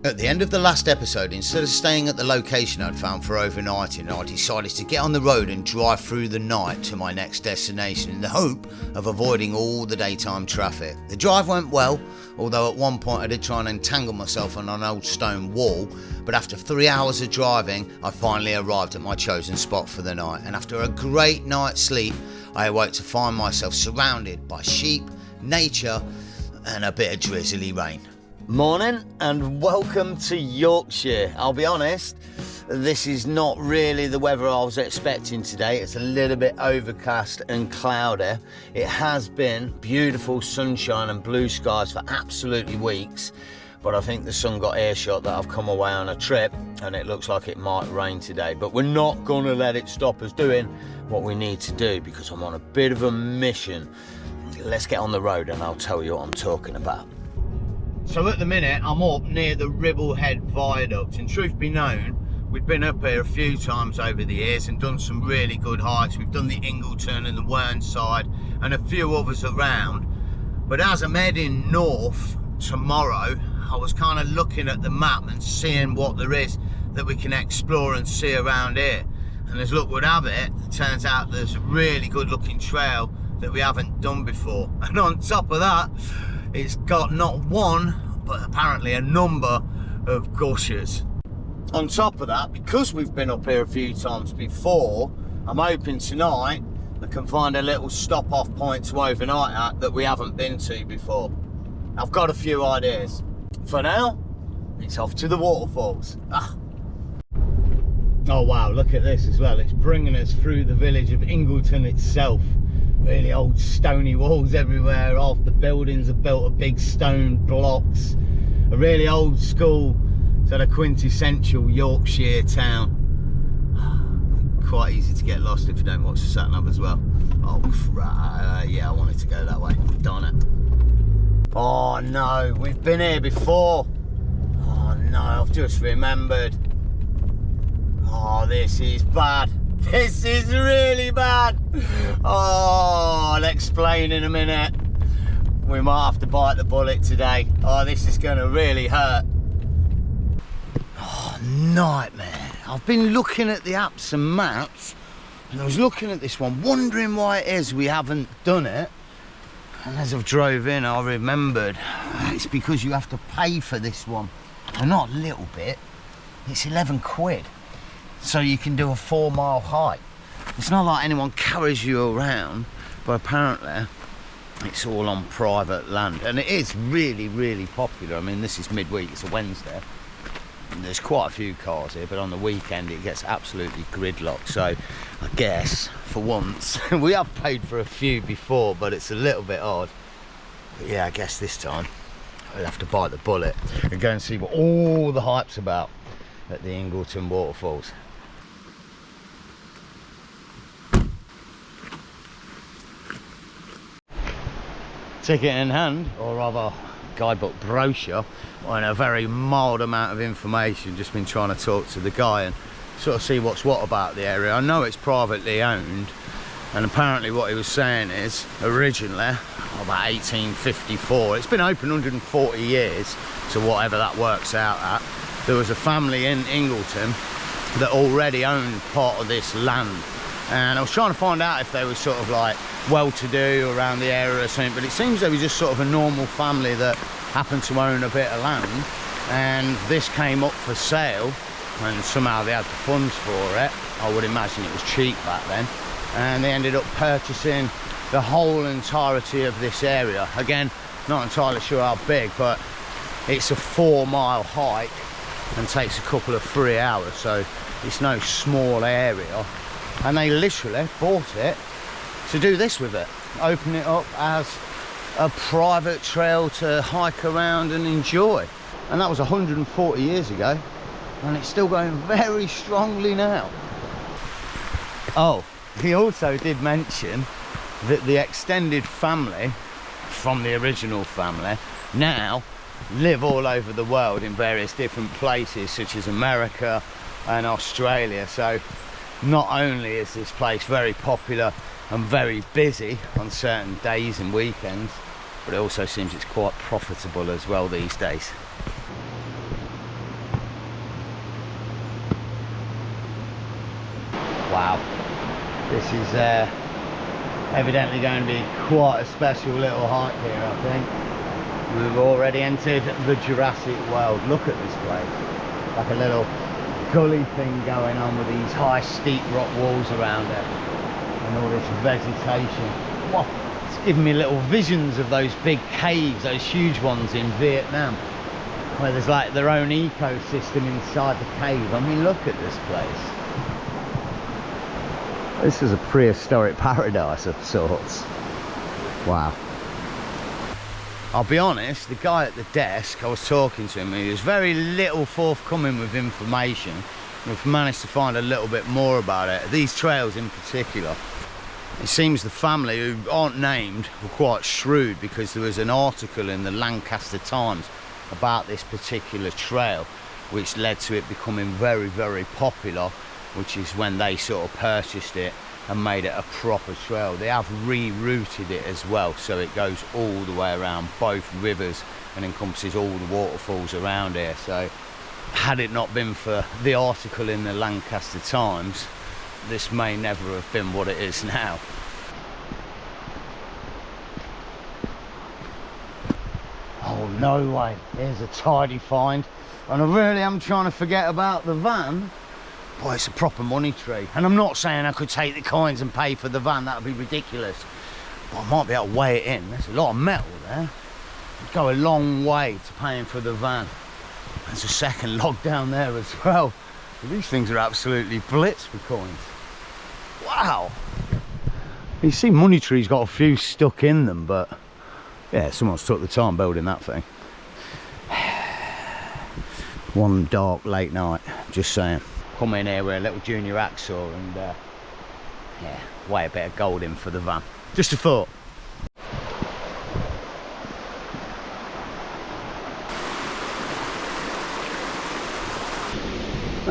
At the end of the last episode, instead of staying at the location I'd found for overnighting, I decided to get on the road and drive through the night to my next destination in the hope of avoiding all the daytime traffic. The drive went well, although at one point I did try and entangle myself on an old stone wall, but after 3 hours of driving, I finally arrived at my chosen spot for the night, and after a great night's sleep, I awoke to find myself surrounded by sheep, nature, and a bit of drizzly rain. Morning and welcome to Yorkshire. I'll be honest, this is not really the weather I was expecting today. It's a little bit overcast and cloudy. It has been beautiful sunshine and blue skies for absolutely weeks, but I think the sun got earshot that I've come away on a trip and it looks like it might rain today, but we're not going to let it stop us doing what we need to do because I'm on a bit of a mission. Let's get on the road and I'll tell you what I'm talking about. So at the minute, I'm up near the Ribblehead Viaduct, and truth be known, we've been up here a few times over the years and done some really good hikes. We've done the Ingleton and the Whernside and a few others around. But as I'm heading north tomorrow, I was kind of looking at the map and seeing what there is that we can explore and see around here. And as luck would have it, it turns out there's a really good looking trail that we haven't done before. And on top of that, it's got not one, but apparently a number of gushers. On top of that, because we've been up here a few times before, I'm hoping tonight I can find a little stop-off point to overnight at that we haven't been to before. I've got a few ideas. For now, it's off to the waterfalls. Oh wow, look at this as well. It's bringing us through the village of Ingleton itself. Really old stony walls everywhere. Half the buildings are built of big stone blocks. A really old school, sort of quintessential Yorkshire town. Quite easy to get lost if you don't watch the sat nav as well. Oh crap, yeah, I wanted to go that way, darn it. Oh no, we've been here before. Oh no, I've just remembered. Oh, this is bad. This is really bad. Oh, I'll explain in a minute. We might have to bite the bullet today. Oh, this is going to really hurt. Oh, nightmare. I've been looking at the apps and maps, and I was looking at this one, wondering why it is we haven't done it. And as I've drove in, I remembered it's because you have to pay for this one. And not a little bit, it's 11 quid. So you can do a 4-mile hike. It's not like anyone carries you around, but apparently it's all on private land. And it is really, really popular. I mean, this is midweek, it's a Wednesday. And there's quite a few cars here, but on the weekend it gets absolutely gridlocked. So I guess, for once, we have paid for a few before, but it's a little bit odd. But yeah, I guess this time we'll have to bite the bullet and go and see what all the hype's about at the Ingleton waterfalls. Ticket in hand, or rather guidebook brochure, and a very mild amount of information. Just been trying to talk to the guy and sort of see what's what about the area. I know it's privately owned, and apparently what he was saying is originally about 1854, it's been open 140 years, so whatever that works out at, there was a family in Ingleton that already owned part of this land. And I was trying to find out if they were sort of like well-to-do around the area or something, but it seems they were just sort of a normal family that happened to own a bit of land, and this came up for sale, and somehow they had the funds for it. I would imagine it was cheap back then, and they ended up purchasing the whole entirety of this area. Again, not entirely sure how big, but it's a 4-mile hike and takes a couple of 3 hours, so it's no small area. And they literally bought it to do this with it, open it up as a private trail to hike around and enjoy. And that was 140 years ago, and it's still going very strongly now. Oh, he also did mention that the extended family from the original family now live all over the world in various different places, such as America and Australia. So not only is this place very popular and very busy on certain days and weekends, but it also seems it's quite profitable as well these days. This is evidently going to be quite a special little hike here, I think. We've already entered the Jurassic world. Look at this place. Like a little gully thing going on with these high steep rock walls around it. And all this vegetation. Wow. It's giving me little visions of those big caves, those huge ones in Vietnam, where there's like their own ecosystem inside the cave. I mean, look at this place. This is a prehistoric paradise of sorts. Wow. I'll be honest, the guy at the desk, I was talking to him, he was very little forthcoming with information. We've managed to find a little bit more about it. These trails in particular. It seems the family, who aren't named, were quite shrewd, because there was an article in the Lancaster Times about this particular trail, which led to it becoming very, very popular, which is when they sort of purchased it and made it a proper trail. They have rerouted it as well, so it goes all the way around both rivers and encompasses all the waterfalls around here. So had it not been for the article in the Lancaster Times, this may never have been what it is now. Oh, no way. Here's a tidy find. And I really am trying to forget about the van. Boy, it's a proper money tree. And I'm not saying I could take the coins and pay for the van. That would be ridiculous. But I might be able to weigh it in. There's a lot of metal there. It'd go a long way to paying for the van. There's a second log down there as well. These things are absolutely blitzed with coins. Wow. You see money trees got a few stuck in them, but yeah, someone's took the time building that thing. One dark late night, just saying. Come in here with a little junior hacksaw and yeah, weigh a bit of gold in for the van. Just a thought.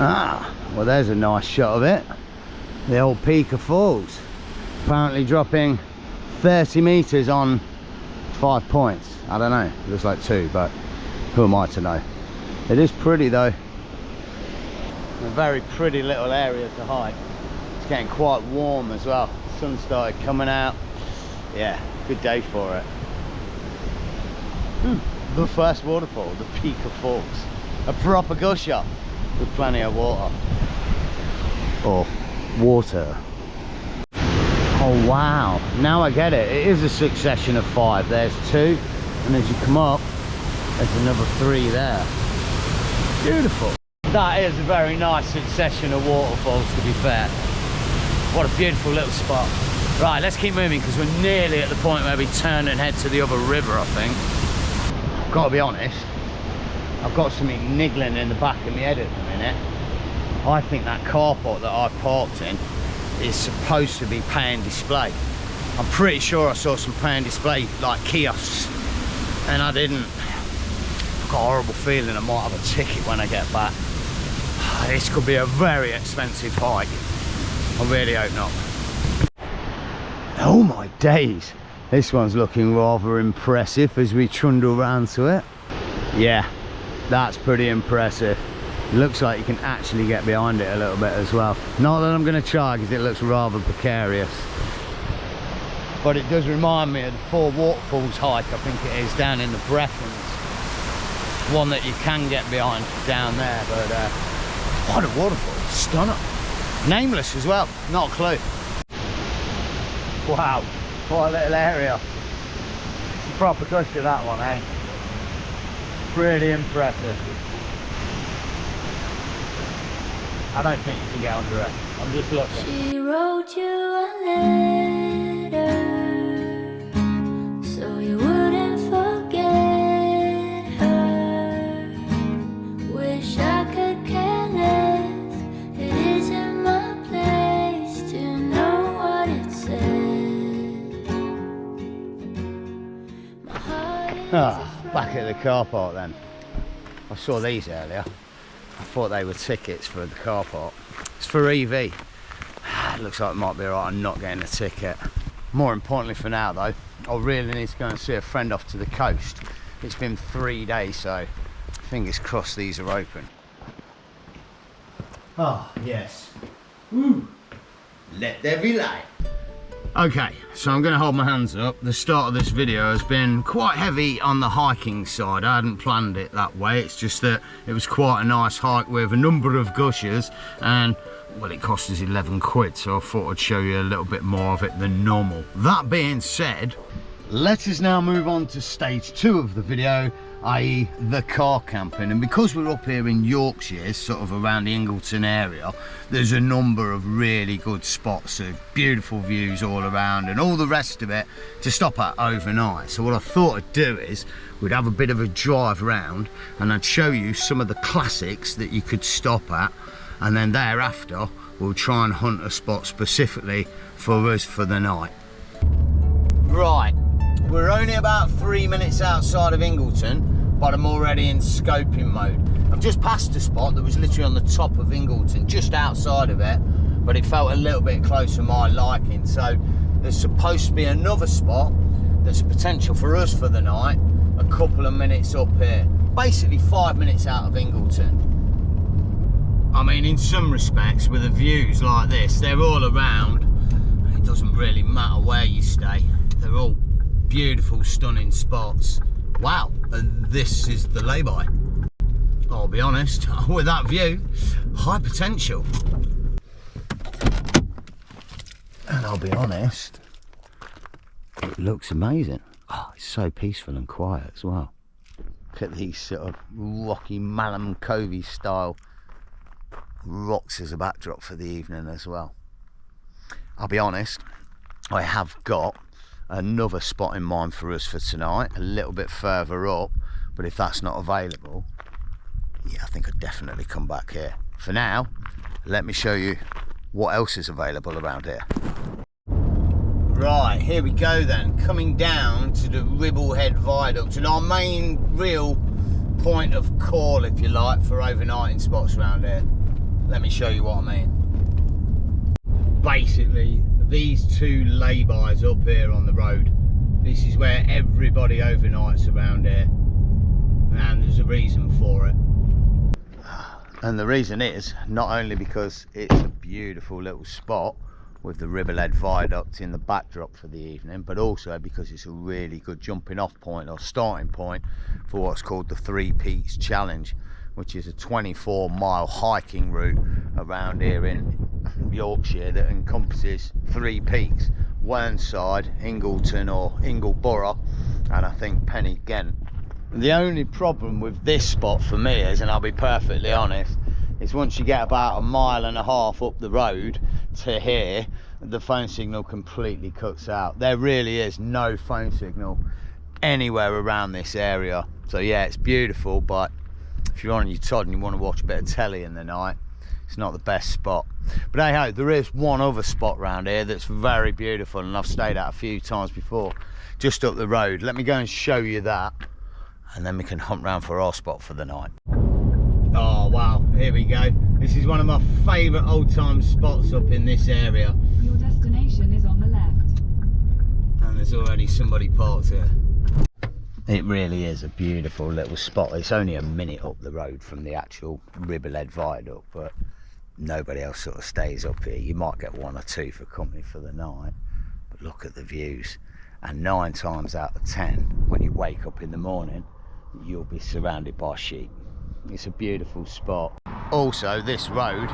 Ah, well, there's a nice shot of it. The old Peak of Falls. Apparently dropping 30 metres on 5 points. I don't know, it looks like 2, but who am I to know? It is pretty though. A very pretty little area to hike. It's getting quite warm as well. The sun started coming out. Yeah, good day for it. The first waterfall, the Peak of Falls. A proper gusher with plenty of water. Or water. Oh wow, now I get it. It is a succession of 5. There's 2, and as you come up, there's another 3 there. Beautiful. That is a very nice succession of waterfalls, to be fair. What a beautiful little spot. Right, let's keep moving, because we're nearly at the point where we turn and head to the other river, I think. I've got to be honest, I've got something niggling in the back of my head at the minute. I think that car park that I parked in is supposed to be pay and display. I'm pretty sure I saw some pay and display, like kiosks, and I didn't. I've got a horrible feeling I might have a ticket when I get back. This could be a very expensive hike. I really hope not. Oh my days, this one's looking rather impressive as we trundle round to it. Yeah, that's pretty impressive. It looks like you can actually get behind it a little bit as well. Not that I'm going to try, because it looks rather precarious. But it does remind me of the 4 Waterfalls hike, I think it is, down in the Brecons. One that you can get behind down there, but what a waterfall, stunner. Nameless as well, not a clue. Wow, what a little area. It's a proper gusher, that one, eh? Pretty impressive. I don't think you can get under it. I'm just looking. She wrote you a letter so you wouldn't forget her. Wish I could care less. It isn't my place to know what it said. My heart is Back at the car park then. I saw these earlier. I thought they were tickets for the car park. It's for EV. It looks like it might be alright. I'm not getting a ticket. More importantly for now though, I really need to go and see a friend off to the coast. It's been 3 days, so fingers crossed these are open. Oh yes. Woo. Let there be light. Okay, so I'm going to hold my hands up. The start of this video has been quite heavy on the hiking side. I hadn't planned it that way. It's just that it was quite a nice hike with a number of gushers, and well, it cost us 11 quid, so I thought I'd show you a little bit more of it than normal. That being said, let us now move on to stage 2 of the video, i.e. the car camping. And because we're up here in Yorkshire, sort of around the Ingleton area, there's a number of really good spots of beautiful views all around and all the rest of it to stop at overnight. So what I thought I'd do is we'd have a bit of a drive around and I'd show you some of the classics that you could stop at, and then thereafter we'll try and hunt a spot specifically for us for the night. Right, we're only about 3 minutes outside of Ingleton, but I'm already in scoping mode. I've just passed a spot that was literally on the top of Ingleton, just outside of it, but it felt a little bit close to my liking. So there's supposed to be another spot that's a potential for us for the night, a couple of minutes up here, basically 5 minutes out of Ingleton. I mean, in some respects, with the views like this, they're all around. It doesn't really matter where you stay. They're all beautiful, stunning spots. Wow, and this is the lay-by. I'll be honest, with that view, high potential. And I'll be honest, it looks amazing. Oh, it's so peaceful and quiet as well. Look at these sort of rocky Malham Covey style rocks as a backdrop for the evening as well. I'll be honest, I have got another spot in mind for us for tonight, a little bit further up, but if that's not available, yeah, I think I'd definitely come back here. For now, let me show you what else is available around here. Right, here we go then, coming down to the Ribblehead Viaduct, and our main real point of call, if you like, for overnighting spots around here. Let me show you what I mean. Basically, these two lay-bys up here on the road, this is where everybody overnights around here, and there's a reason for it. And the reason is not only because it's a beautiful little spot with the Ribblehead Viaduct in the backdrop for the evening, but also because it's a really good jumping off point or starting point for what's called the Three Peaks Challenge, which is a 24-mile hiking route around here in Yorkshire that encompasses 3 peaks: Whernside, Ingleton or Ingleborough, and I think Penny Ghent. The only problem with this spot for me is, and I'll be perfectly honest, is once you get about 1.5 miles up the road to here, the phone signal completely cuts out. There really is no phone signal anywhere around this area. So yeah, it's beautiful, but if you're on your Todd and you want to watch a bit of telly in the night, it's not the best spot. But hey ho, there is one other spot around here that's very beautiful, and I've stayed at a few times before, just up the road. Let me go and show you that, and then we can hunt round for our spot for the night. Oh wow, here we go. This is one of my favourite old time spots up in this area. Your destination is on the left. And there's already somebody parked here. It really is a beautiful little spot. It's only a minute up the road from the actual Ribblehead Viaduct, but nobody else sort of stays up here. You might get 1 or 2 for company for the night, but look at the views. And 9 times out of 10, when you wake up in the morning, you'll be surrounded by sheep. It's a beautiful spot. Also, this road,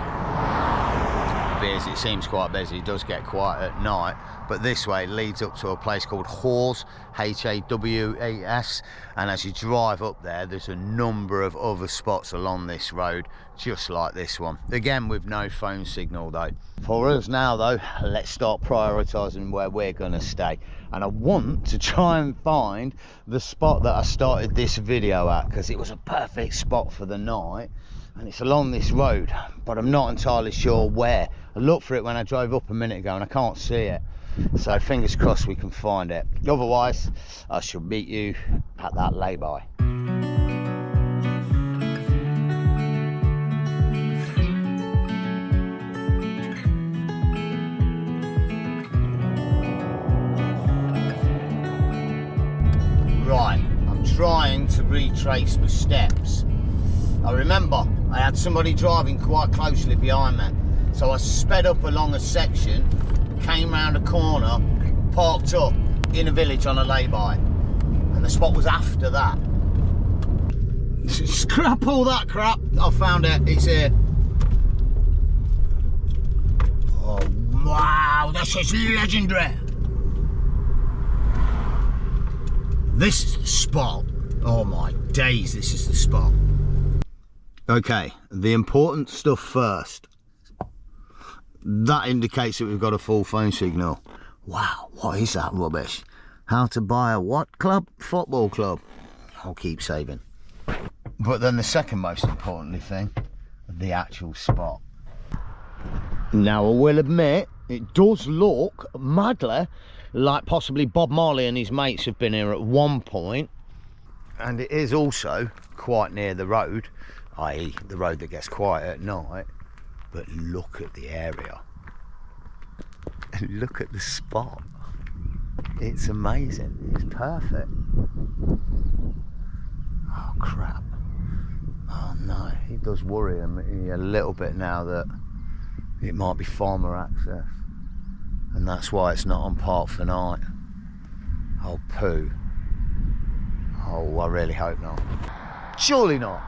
as it seems quite busy, does get quiet at night, but this way leads up to a place called Haws, Hawas, and as you drive up there, there's a number of other spots along this road just like this one, again with no phone signal though. For us now though, let's start prioritising where we're going to stay, and I want to try and find the spot that I started this video at, because it was a perfect spot for the night and it's along this road, but I'm not entirely sure where. I looked for it when I drove up a minute ago and I can't see it, so fingers crossed we can find it. Otherwise, I shall meet you at that lay-by. Right, I'm trying to retrace the steps. I remember I had somebody driving quite closely behind me, So I sped up along a section, came round a corner, parked up in a village on a lay-by. And the spot was after that. Scrap all that crap. I found it. It's here. Oh, wow. This is legendary. This is the spot. Oh my days, this is the spot. Okay, the important stuff first. That indicates that we've got a full phone signal. Wow, what is that rubbish? How to buy a what club? Football club. I'll keep saving. But then the second most importantly thing, the actual spot. Now I will admit, it does look madly like possibly Bob Marley and his mates have been here at one point. And it is also quite near the road, i.e. the road that gets quiet at night. But look at the area. And look at the spot. It's amazing. It's perfect. Oh crap. Oh no, it does worry me a little bit now that it might be farmer access. And that's why it's not on park for night. Oh poo. Oh, I really hope not. Surely not.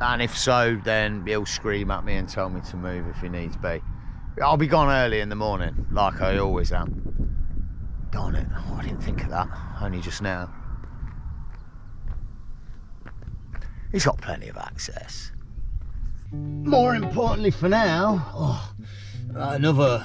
And if so, then he'll scream at me and tell me to move if he needs be. I'll be gone early in the morning, like I always am. Darn it, oh, I didn't think of that, only just now. He's got plenty of access. More importantly for now, another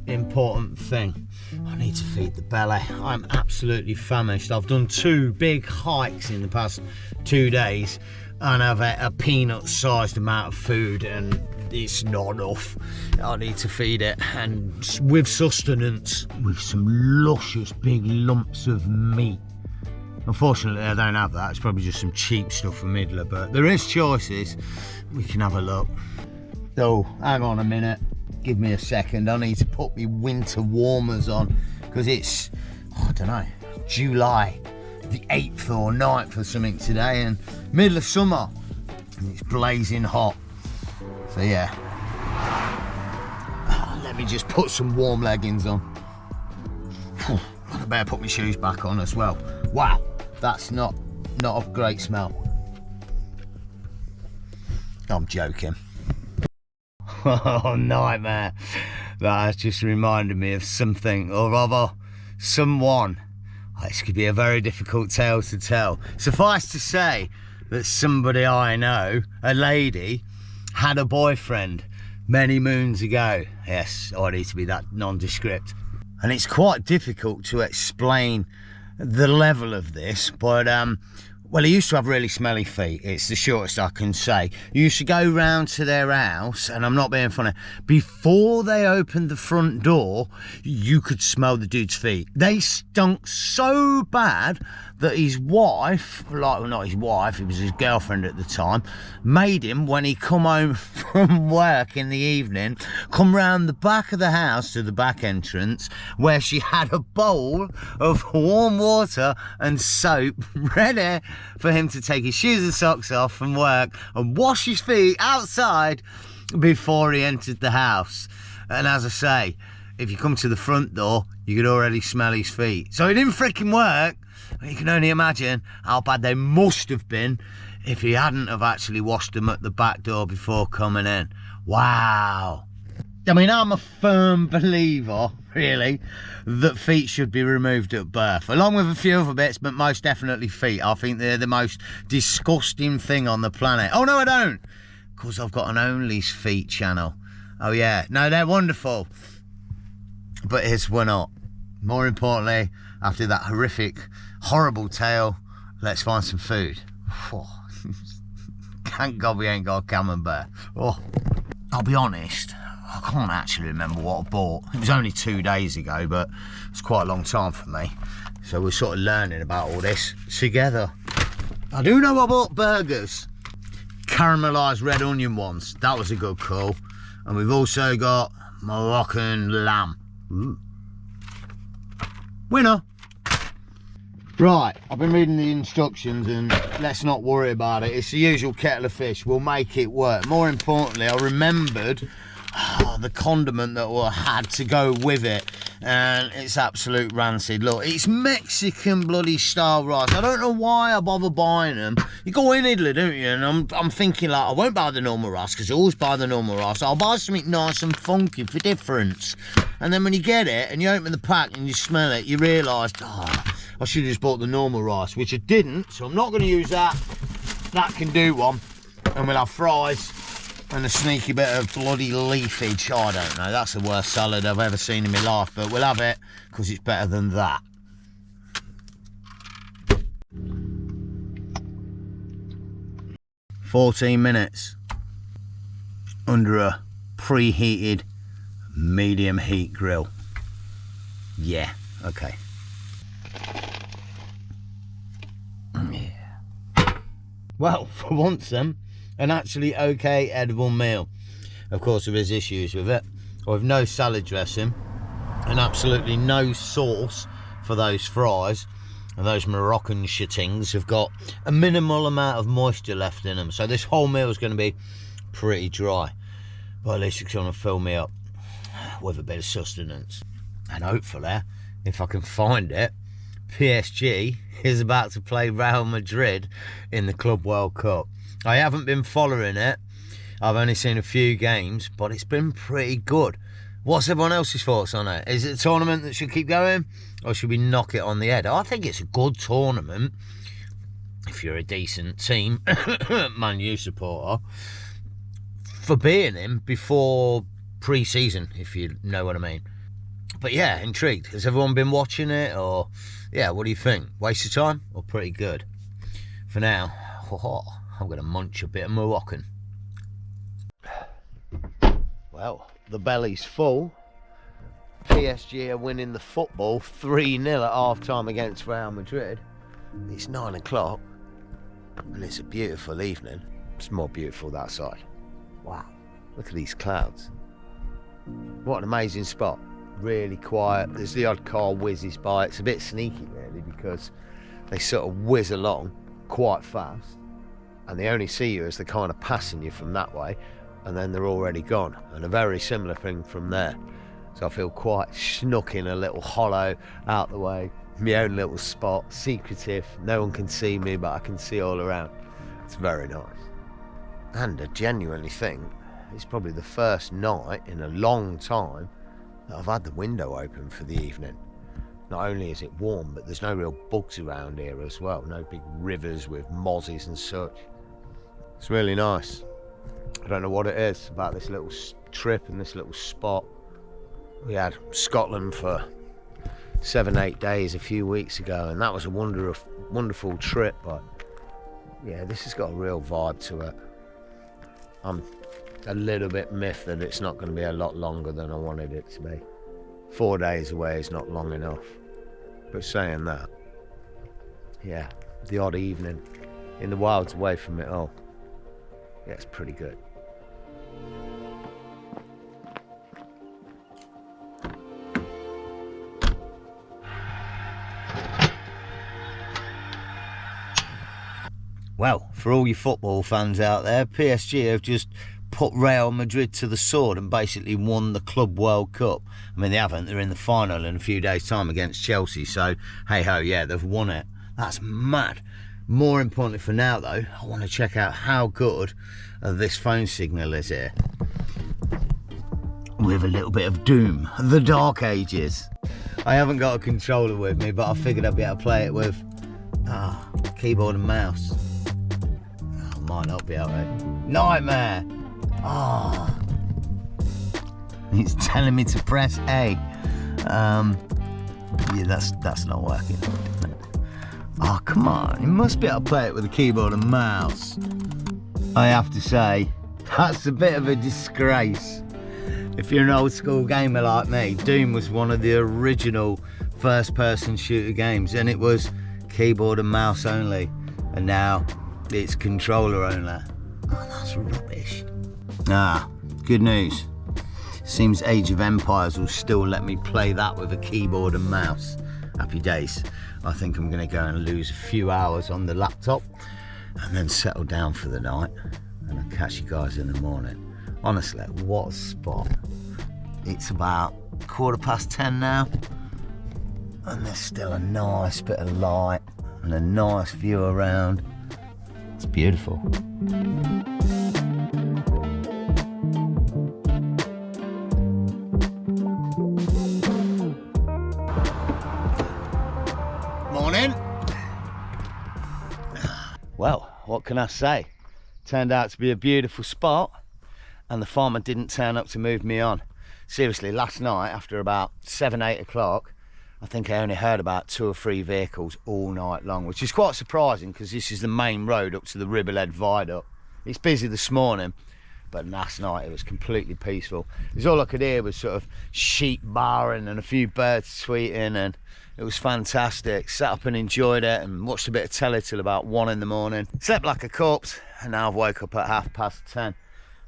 important thing. I need to feed the belly. I'm absolutely famished. I've done 2 big hikes in the past 2 days and I've ate a peanut-sized amount of food and it's not enough. I need to feed it, and with sustenance, with some luscious big lumps of meat. Unfortunately, I don't have that. It's probably just some cheap stuff from Midler, but there is choices. We can have a look. Oh, hang on a minute. Give me a second. I need to put my winter warmers on because it's, I don't know, July the 8th or 9th or something today, and middle of summer, and it's blazing hot. So yeah, let me just put some warm leggings on. I better put my shoes back on as well. Wow, that's not a great smell. I'm joking. Oh, nightmare. That has just reminded me of something, or rather, someone. This could be a very difficult tale to tell. Suffice to say that somebody I know, a lady, had a boyfriend many moons ago. Yes, I need to be that nondescript. And it's quite difficult to explain the level of this, but well, he used to have really smelly feet. It's the shortest I can say. You used to go round to their house, and I'm not being funny, before they opened the front door, you could smell the dude's feet. They stunk so bad that his wife, like, well, not his wife, it was his girlfriend at the time, made him, when he come home from work in the evening, come round the back of the house to the back entrance, where she had a bowl of warm water and soap ready for him to take his shoes and socks off from work and wash his feet outside before he entered the house. And as I say, if you come to the front door, you could already smell his feet. So it didn't freaking work. You can only imagine how bad they must have been if he hadn't have actually washed them at the back door before coming in. Wow. I mean, I'm a firm believer, really, that feet should be removed at birth, along with a few other bits, but most definitely feet. I think they're the most disgusting thing on the planet. Oh, no, I don't, because I've got an Only's Feet channel. Oh, yeah. No, they're wonderful, but his were not. More importantly, after that horrific, horrible tale, let's find some food. Oh, thank God we ain't got a camembert. Oh, I'll be honest, I can't actually remember what I bought. It was only 2 days ago, but it's quite a long time for me. So we're sort of learning about all this together. I do know I bought burgers. Caramelised red onion ones. That was a good call. And we've also got Moroccan lamb. Ooh. Winner. Right, I've been reading the instructions and let's not worry about it. It's the usual kettle of fish. We'll make it work. More importantly, I remembered the condiment that had to go with it, and it's absolute rancid. Look, it's Mexican bloody style rice. I don't know why I bother buying them. You go in Italy, don't you? And I'm thinking, like, I won't buy the normal rice, because I always buy the normal rice. I'll buy something nice and funky for difference. And then when you get it and you open the pack and you smell it, you realise, oh, I should have just bought the normal rice, which I didn't, so I'm not going to use that. That can do one. And we'll have fries and a sneaky bit of bloody leafage. I don't know, that's the worst salad I've ever seen in my life, but we'll have it because it's better than that. "14 minutes under a preheated medium heat grill." Yeah, okay. Yeah. Well, for once then, an actually okay edible meal. Of course there is issues with it. I've no salad dressing and absolutely no sauce for those fries, and those Moroccan shittings have got a minimal amount of moisture left in them, so this whole meal is going to be pretty dry, but at least it's going to fill me up with a bit of sustenance. And hopefully, if I can find it, PSG is about to play Real Madrid in the Club World Cup. I haven't been following it. I've only seen a few games, but it's been pretty good. What's everyone else's thoughts on it? Is it a tournament that should keep going, or should we knock it on the head? I think it's a good tournament if you're a decent team, Man U supporter, for being in before pre-season, if you know what I mean. But yeah, intrigued. Has everyone been watching it, or yeah, what do you think? Waste of time or pretty good? For now, I'm going to munch a bit of Moroccan. Well, the belly's full. PSG are winning the football 3-0 at half-time against Real Madrid. It's 9 o'clock and it's a beautiful evening. It's more beautiful that side. Wow, look at these clouds. What an amazing spot. Really quiet. There's the odd car whizzes by. It's a bit sneaky really, because they sort of whiz along quite fast, and they only see you as they're kind of passing you from that way, and then they're already gone. And a very similar thing from there. So I feel quite snuck in a little hollow out the way, my own little spot, secretive. No one can see me, but I can see all around. It's very nice. And I genuinely think it's probably the first night in a long time that I've had the window open for the evening. Not only is it warm, but there's no real bugs around here as well. No big rivers with mozzies and such. It's really nice. I don't know what it is about this little trip and this little spot. We had Scotland for 7-8 days a few weeks ago, and that was a wonderful trip, but yeah, this has got a real vibe to it. I'm a little bit miffed that it's not going to be a lot longer than I wanted it to be. 4 days away is not long enough. But saying that, yeah, the odd evening in the wilds away from it all, yeah, it's pretty good. Well, for all you football fans out there, PSG have just put Real Madrid to the sword and basically won the Club World Cup. I mean, they haven't. They're in the final in a few days' time against Chelsea. So, hey-ho, yeah, they've won it. That's mad. More importantly for now, though, I want to check out how good this phone signal is here. With a little bit of doom. The Dark Ages. I haven't got a controller with me, but I figured I'd be able to play it with keyboard and mouse. Oh, might not be able to. Nightmare! Ah, it's telling me to press A. Yeah, that's not working. Oh, come on, you must be able to play it with a keyboard and mouse. I have to say, that's a bit of a disgrace. If you're an old school gamer like me, Doom was one of the original first person shooter games, and it was keyboard and mouse only, and now it's controller only. Oh, that's rubbish. Good news. Seems Age of Empires will still let me play that with a keyboard and mouse. Happy days. I think I'm going to go and lose a few hours on the laptop and then settle down for the night, and I'll catch you guys in the morning. Honestly, what a spot. It's about 10:15 now, and there's still a nice bit of light and a nice view around. It's beautiful. Morning. Well, what can I say? Turned out to be a beautiful spot, and the farmer didn't turn up to move me on. Seriously, last night after about 7-8 o'clock, I think I only heard about 2 or 3 vehicles all night long, which is quite surprising because this is the main road up to the Ribblehead Viaduct. It's busy this morning, but last night it was completely peaceful. Because all I could hear was sort of sheep baaing and a few birds tweeting, and it was fantastic. Sat up and enjoyed it and watched a bit of telly till about 1 in the morning. Slept like a corpse, and now I've woke up at 10:30.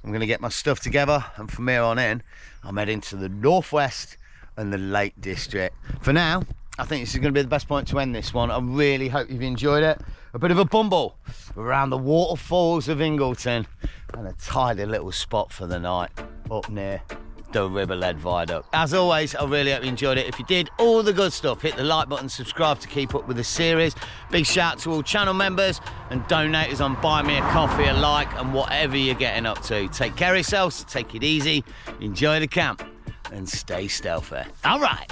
I'm going to get my stuff together, and from here on in, I'm heading to the northwest and the Lake District. For now, I think this is going to be the best point to end this one. I really hope you've enjoyed it. A bit of a bumble around the waterfalls of Ingleton, and a tidy little spot for the night up near the Ribblehead Viaduct. As always, I really hope you enjoyed it. If you did, all the good stuff, hit the like button, subscribe to keep up with the series. Big shout out to all channel members and donators on Buy Me a Coffee, a like, and whatever you're getting up to. Take care of yourselves, take it easy, enjoy the camp, and stay stealthy. All right.